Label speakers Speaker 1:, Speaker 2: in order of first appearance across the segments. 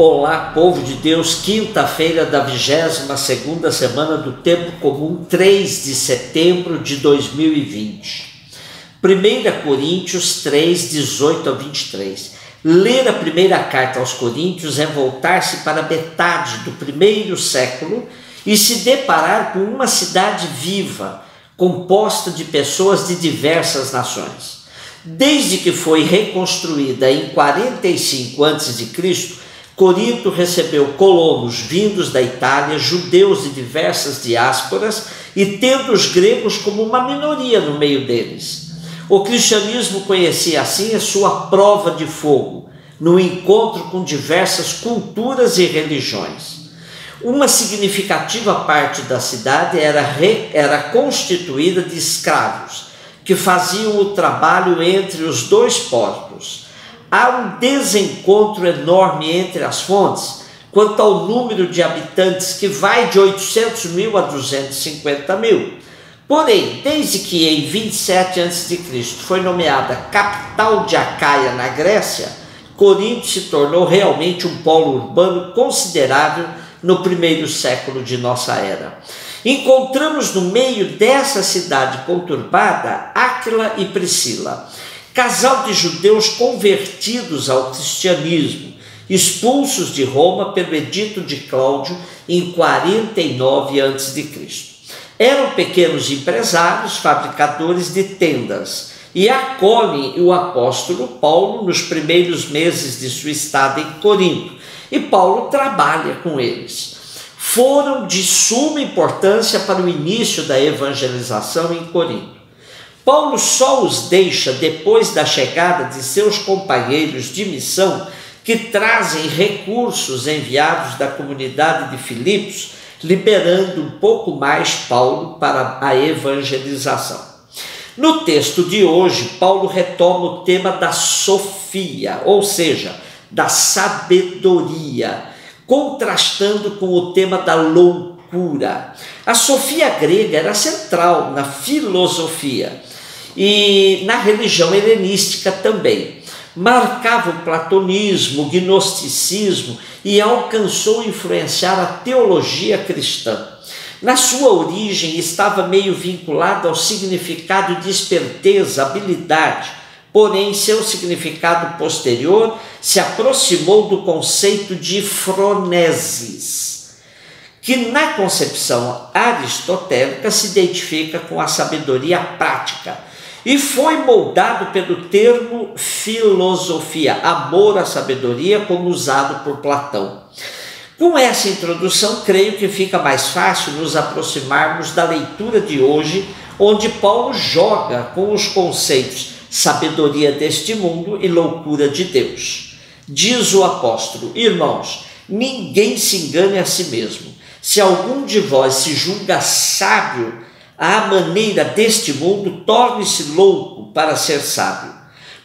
Speaker 1: Olá, povo de Deus, quinta-feira da 22ª semana do Tempo Comum, 3 de setembro de 2020. 1 Coríntios 3, 18 a 23. Ler a primeira carta aos Coríntios é voltar-se para a metade do primeiro século e se deparar com uma cidade viva, composta de pessoas de diversas nações. Desde que foi reconstruída em 45 a.C., Corinto recebeu colonos vindos da Itália, judeus de diversas diásporas e tendo os gregos como uma minoria no meio deles. O cristianismo conhecia assim a sua prova de fogo, no encontro com diversas culturas e religiões. Uma significativa parte da cidade era constituída de escravos, que faziam o trabalho entre os dois portos. Há um desencontro enorme entre as fontes quanto ao número de habitantes, que vai de 800 mil a 250 mil. Porém, desde que em 27 a.C. foi nomeada capital de Acaia na Grécia, Corinto se tornou realmente um polo urbano considerável no primeiro século de nossa era. Encontramos no meio dessa cidade conturbada Áquila e Priscila, casal de judeus convertidos ao cristianismo, expulsos de Roma pelo edito de Cláudio em 49 a.C. Eram pequenos empresários, fabricadores de tendas, e acolhem o apóstolo Paulo nos primeiros meses de sua estada em Corinto, e Paulo trabalha com eles. Foram de suma importância para o início da evangelização em Corinto. Paulo só os deixa depois da chegada de seus companheiros de missão, que trazem recursos enviados da comunidade de Filipos, liberando um pouco mais Paulo para a evangelização. No texto de hoje, Paulo retoma o tema da sofia, ou seja, da sabedoria, contrastando com o tema da loucura. A sofia grega era central na filosofia e na religião helenística também. Marcava o platonismo, o gnosticismo e alcançou influenciar a teologia cristã. Na sua origem estava meio vinculado ao significado de esperteza, habilidade, porém seu significado posterior se aproximou do conceito de phronesis, que na concepção aristotélica se identifica com a sabedoria prática, e foi moldado pelo termo filosofia, amor à sabedoria, como usado por Platão. Com essa introdução, creio que fica mais fácil nos aproximarmos da leitura de hoje, onde Paulo joga com os conceitos sabedoria deste mundo e loucura de Deus. Diz o apóstolo: irmãos, ninguém se engane a si mesmo. Se algum de vós se julga sábio à maneira deste mundo, torne-se louco para ser sábio,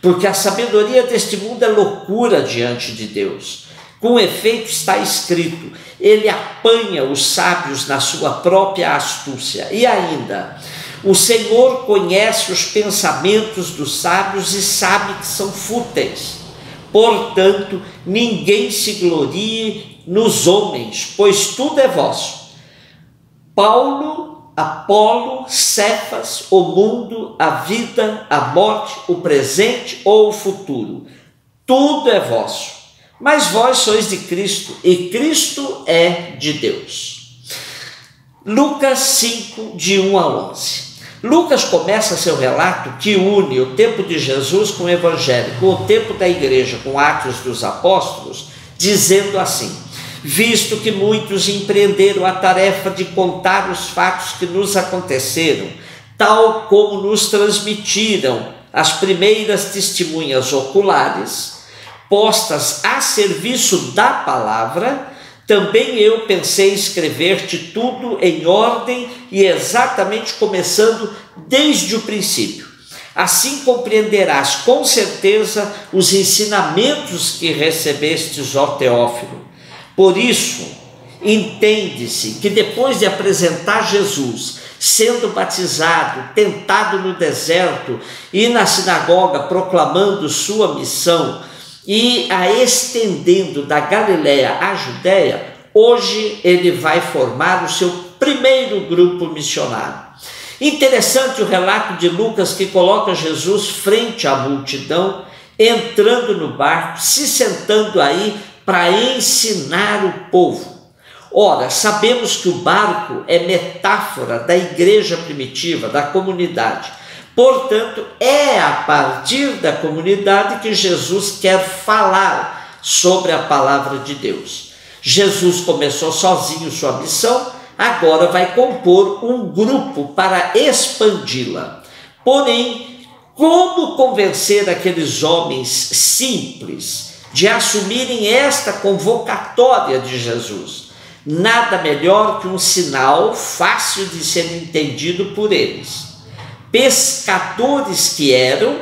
Speaker 1: porque a sabedoria deste mundo é loucura diante de Deus. Com efeito está escrito: ele apanha os sábios na sua própria astúcia. E ainda: o Senhor conhece os pensamentos dos sábios e sabe que são fúteis. Portanto, ninguém se glorie nos homens, pois tudo é vosso. Paulo, Apolo, Cefas, o mundo, a vida, a morte, o presente ou o futuro. Tudo é vosso. Mas vós sois de Cristo, e Cristo é de Deus. Lucas 5, de 1 a 11. Lucas começa seu relato, que une o tempo de Jesus com o Evangelho, com o tempo da igreja, com Atos dos Apóstolos, dizendo assim: visto que muitos empreenderam a tarefa de contar os fatos que nos aconteceram, tal como nos transmitiram as primeiras testemunhas oculares, postas a serviço da palavra, também eu pensei escrever-te tudo em ordem e exatamente começando desde o princípio. Assim compreenderás com certeza os ensinamentos que recebestes, ó Teófilo. Por isso, entende-se que depois de apresentar Jesus, sendo batizado, tentado no deserto e na sinagoga proclamando sua missão, e a estendendo da Galiléia à Judéia, hoje ele vai formar o seu primeiro grupo missionário. Interessante o relato de Lucas, que coloca Jesus frente à multidão, entrando no barco, se sentando aí para ensinar o povo. Ora, sabemos que o barco é metáfora da igreja primitiva, da comunidade. Portanto, é a partir da comunidade que Jesus quer falar sobre a palavra de Deus. Jesus começou sozinho sua missão, agora vai compor um grupo para expandi-la. Porém, como convencer aqueles homens simples de assumirem esta convocatória de Jesus? Nada melhor que um sinal fácil de ser entendido por eles. Pescadores que eram,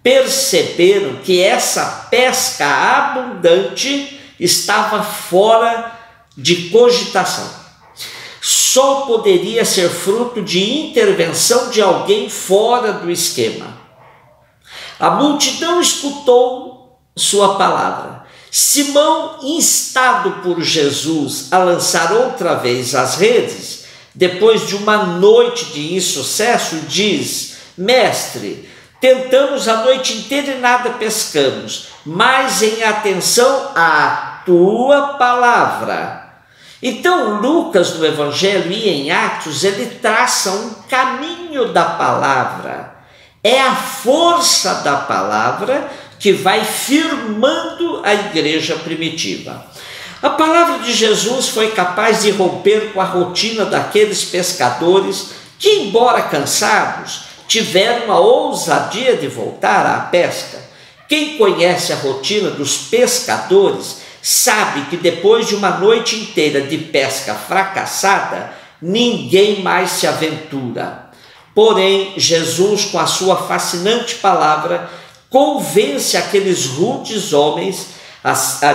Speaker 1: perceberam que essa pesca abundante estava fora de cogitação. Só poderia ser fruto de intervenção de alguém fora do esquema. A multidão escutou sua palavra. Simão, instado por Jesus a lançar outra vez as redes, depois de uma noite de insucesso, diz: Mestre, tentamos a noite inteira e nada pescamos, mas em atenção à tua palavra. Então Lucas, no Evangelho e em Atos, ele traça um caminho da palavra. É a força da palavra que vai firmando a igreja primitiva. A palavra de Jesus foi capaz de romper com a rotina daqueles pescadores que, embora cansados, tiveram a ousadia de voltar à pesca. Quem conhece a rotina dos pescadores sabe que depois de uma noite inteira de pesca fracassada, ninguém mais se aventura. Porém, Jesus, com a sua fascinante palavra, convence aqueles rudes homens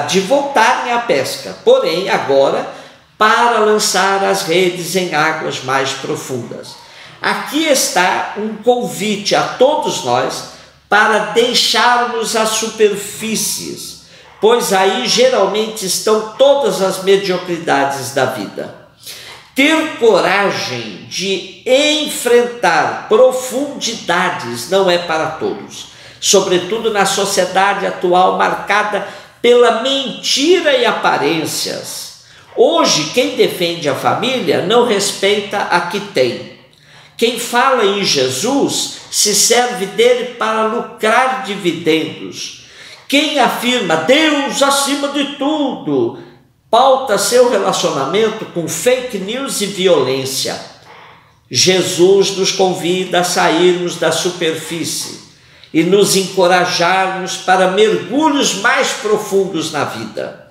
Speaker 1: de voltarem à pesca, porém agora para lançar as redes em águas mais profundas. Aqui está um convite a todos nós para deixarmos as superfícies, pois aí geralmente estão todas as mediocridades da vida. Ter coragem de enfrentar profundidades não é para todos, sobretudo na sociedade atual marcada pela mentira e aparências. Hoje, quem defende a família não respeita a que tem. Quem fala em Jesus se serve dele para lucrar dividendos. Quem afirma Deus acima de tudo, pauta seu relacionamento com fake news e violência. Jesus nos convida a sairmos da superfície e nos encorajarmos para mergulhos mais profundos na vida.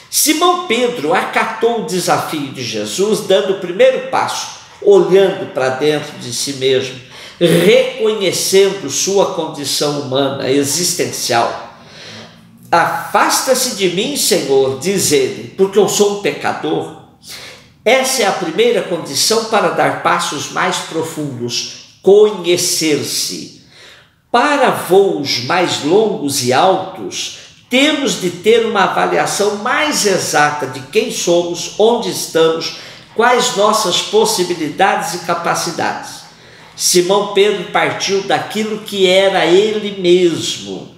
Speaker 1: Simão Pedro acatou o desafio de Jesus, dando o primeiro passo, olhando para dentro de si mesmo, reconhecendo sua condição humana, existencial. Afasta-se de mim, Senhor, diz ele, porque eu sou um pecador. Essa é a primeira condição para dar passos mais profundos, conhecer-se. Para voos mais longos e altos, temos de ter uma avaliação mais exata de quem somos, onde estamos, quais nossas possibilidades e capacidades. Simão Pedro partiu daquilo que era ele mesmo.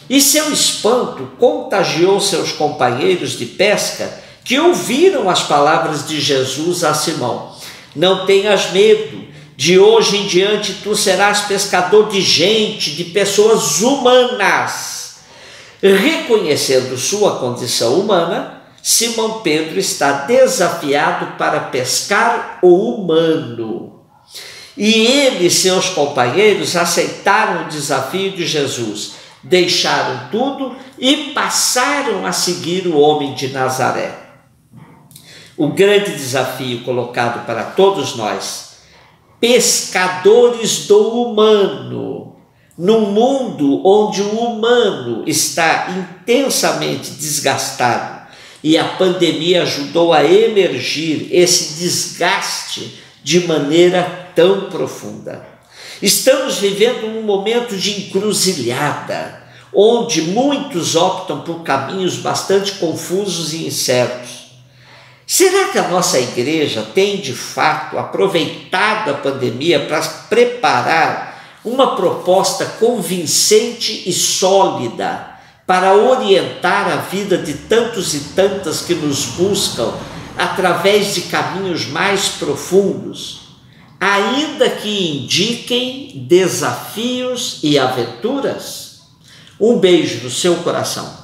Speaker 1: E seu espanto contagiou seus companheiros de pesca, que ouviram as palavras de Jesus a Simão. Não tenhas medo. De hoje em diante tu serás pescador de gente, de pessoas humanas. Reconhecendo sua condição humana, Simão Pedro está desafiado para pescar o humano. E ele e seus companheiros aceitaram o desafio de Jesus, deixaram tudo e passaram a seguir o homem de Nazaré. O grande desafio colocado para todos nós: pescadores do humano, num mundo onde o humano está intensamente desgastado, e a pandemia ajudou a emergir esse desgaste de maneira tão profunda. Estamos vivendo um momento de encruzilhada, onde muitos optam por caminhos bastante confusos e incertos. Será que a nossa igreja tem, de fato, aproveitado a pandemia para preparar uma proposta convincente e sólida para orientar a vida de tantos e tantas que nos buscam através de caminhos mais profundos, ainda que indiquem desafios e aventuras? Um beijo no seu coração.